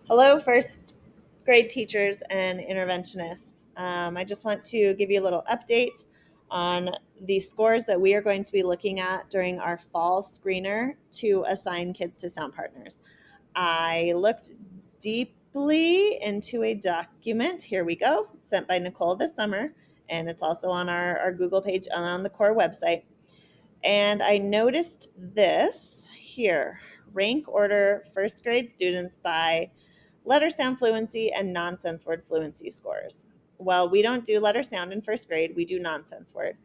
Hello, first grade teachers and interventionists. I just want to give you a little update on the scores that we are going to be looking at during our fall screener to assign kids to sound partners. I looked deeply into a document, here we go, sent by Nicole this summer, and it's also on our Google page on the core website. And I noticed this here, rank order first grade students by letter sound fluency and nonsense word fluency scores. Well, we don't do letter sound in first grade, we do nonsense word.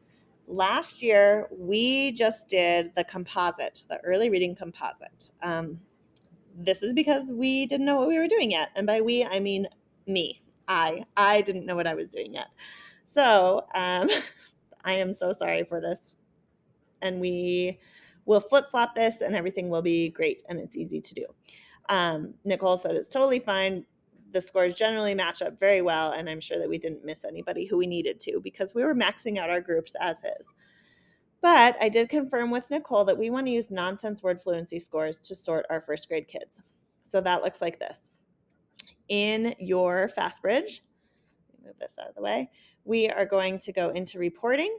Last year, we just did the composite, the early reading composite. This is because we didn't know what we were doing yet. And by we, I mean me. I didn't know what I was doing yet. So I am so sorry for this. And we will flip flop this and everything will be great and it's easy to do. Nicole said it's totally fine. The scores generally match up very well, and I'm sure that we didn't miss anybody who we needed to because we were maxing out our groups as is. But I did confirm with Nicole that we want to use nonsense word fluency scores to sort our first grade kids. So that looks like this. In your FastBridge, move this out of the way, we are going to go into reporting,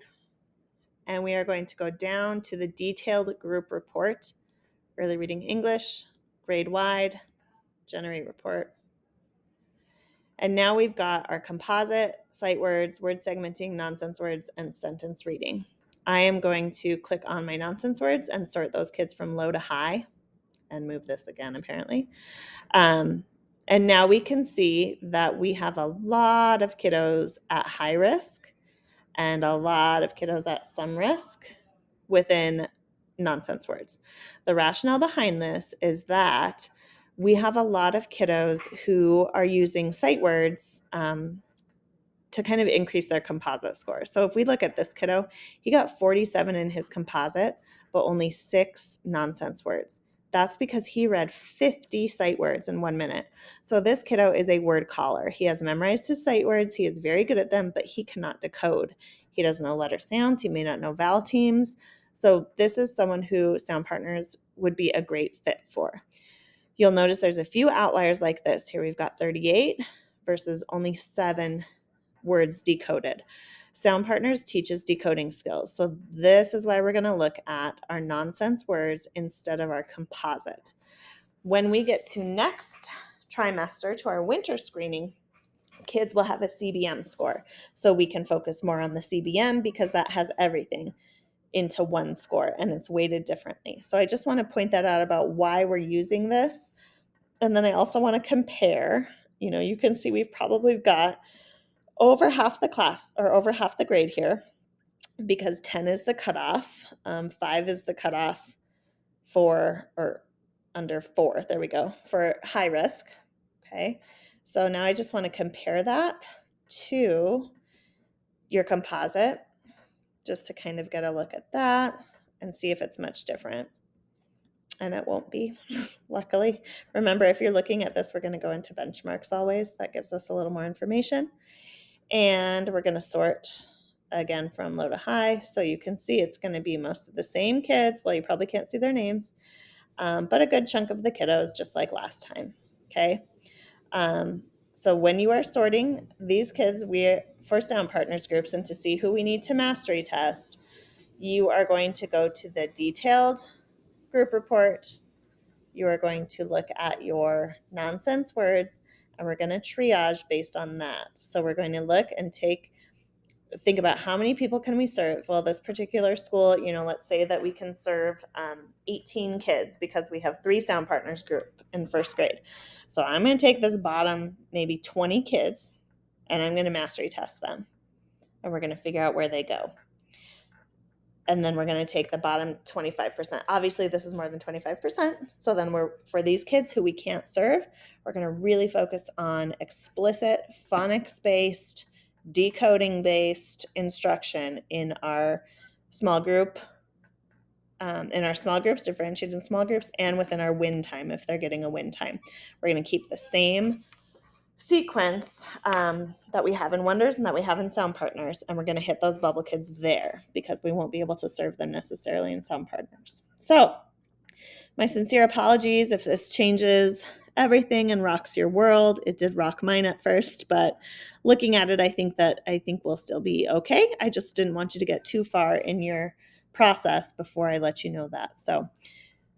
and we are going to go down to the detailed group report, early reading English, grade wide, generate report. And now we've got our composite, sight words, word segmenting, nonsense words, and sentence reading. I am going to click on my nonsense words and sort those kids from low to high and move this again, apparently. And now we can see that we have a lot of kiddos at high risk and a lot of kiddos at some risk within nonsense words. The rationale behind this is that we have a lot of kiddos who are using sight words to kind of increase their composite score. So if we look at this kiddo, he got 47 in his composite, but only 6 nonsense words. That's because he read 50 sight words in 1 minute. So this kiddo is a word caller. He has memorized his sight words. He is very good at them, but he cannot decode. He doesn't know letter sounds. He may not know vowel teams. So this is someone who Sound Partners would be a great fit for. You'll notice there's a few outliers like this. Here we've got 38 versus only 7 words decoded. Sound Partners teaches decoding skills. So this is why we're going to look at our nonsense words instead of our composite. When we get to next trimester, to our winter screening, kids will have a CBM score. So we can focus more on the CBM because that has everything into one score and it's weighted differently. So I just want to point that out about why we're using this. And then I also want to compare. You can see we've probably got over half the class or over half the grade here because 10 is the cutoff. 5 is the cutoff for, or under 4, there we go, for high risk. Okay, so now I just want to compare that to your composite just to kind of get a look at that and see if it's much different. And it won't be, luckily. Remember, if you're looking at this, we're going to go into benchmarks always. That gives us a little more information. And we're going to sort again from low to high. So you can see it's going to be most of the same kids. Well, you probably can't see their names, but a good chunk of the kiddos, just like last time. Okay. So when you are sorting these kids, for Sound Partners groups and to see who we need to mastery test, you are going to go to the detailed group report. You are going to look at your nonsense words, and we're going to triage based on that. So we're going to look and think about how many people can we serve. Well, this particular school, let's say that we can serve 18 kids because we have 3 Sound Partners group in first grade. So I'm going to take this bottom maybe 20 kids and I'm going to mastery test them, and we're going to figure out where they go. And then we're going to take the bottom 25%. Obviously, this is more than 25%. So then for these kids who we can't serve, we're going to really focus on explicit, phonics-based, decoding-based instruction in our small group, differentiated in small groups, and within our win time if they're getting a win time. We're going to keep the same sequence that we have in Wonders and that we have in Sound Partners, and we're going to hit those bubble kids there because we won't be able to serve them necessarily in Sound Partners. So my sincere apologies if this changes everything and rocks your world. It did rock mine at first, but looking at it, I think we'll still be okay. I just didn't want you to get too far in your process before I let you know that. So,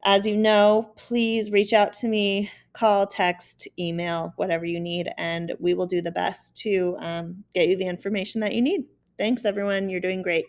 as you know, please reach out to me, call, text, email, whatever you need, and we will do the best to get you the information that you need. Thanks, everyone. You're doing great.